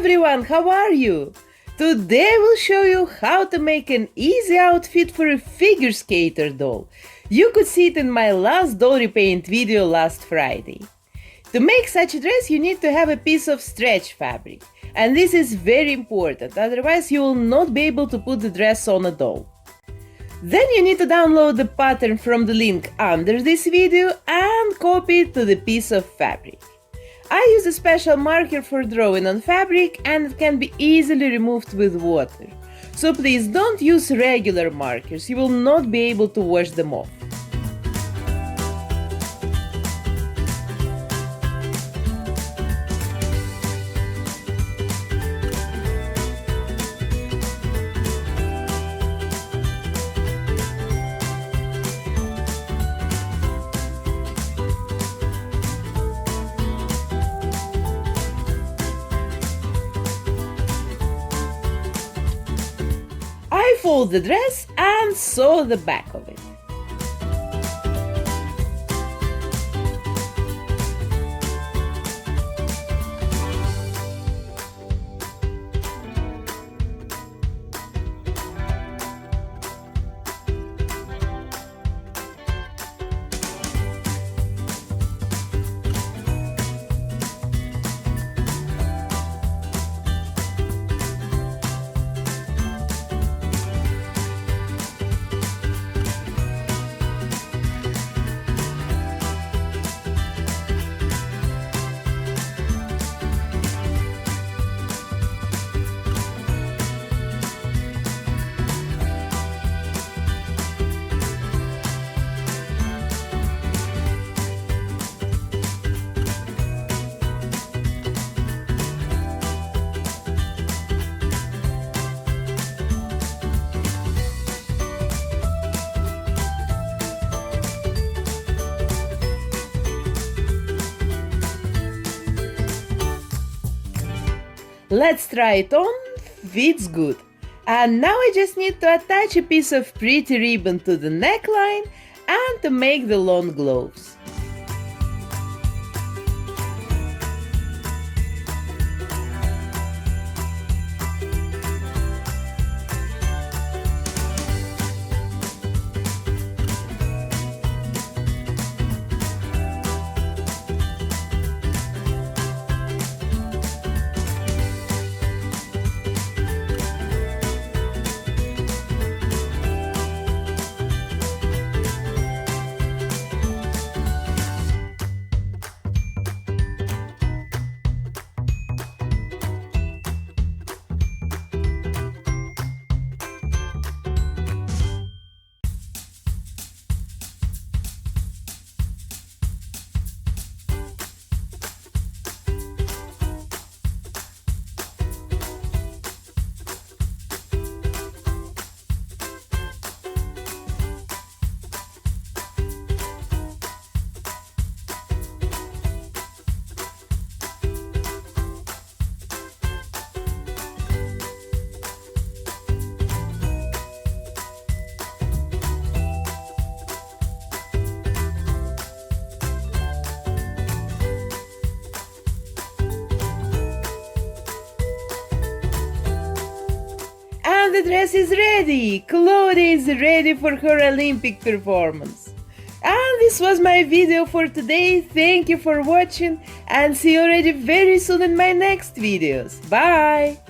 everyone, how are you? Today I will show you how to make an easy outfit for a figure skater doll. You could see it in my last doll repaint video last Friday. To make such a dress you need to have a piece of stretch fabric. And this is very important, otherwise you will not be able to put the dress on a doll. Then you need to download the pattern from the link under this video and copy it to the piece of fabric. I use a special marker for drawing on fabric and it can be easily removed with water. So please don't use regular markers, you will not be able to wash them off. I fold the dress and sew the back of it. Let's try it on, fits good. And now I just need to attach a piece of pretty ribbon to the neckline and to make the long gloves. And the dress is ready! Claudia is ready for her Olympic performance. And this was my video for today. Thank you for watching and see you already very soon in my next videos. Bye!